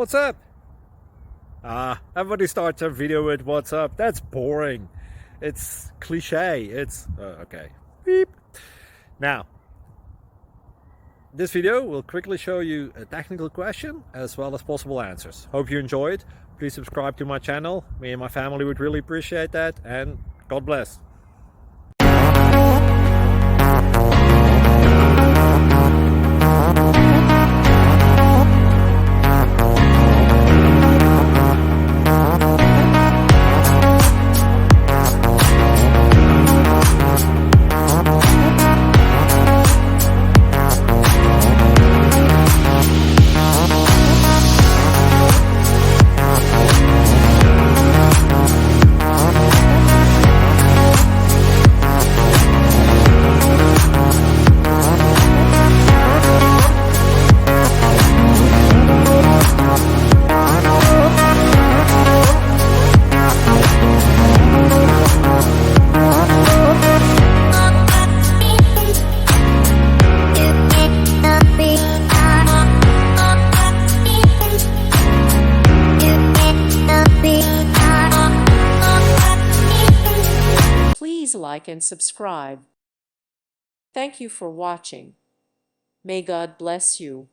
What's up? Everybody starts their video with what's up. That's boring. It's cliche. It's okay. Beep. Now, this video will quickly show you a technical question as well as possible answers. Hope you enjoyed. Please subscribe to my channel. Me and my family would really appreciate that, and God bless. Please like and subscribe. Thank you for watching. May God bless you.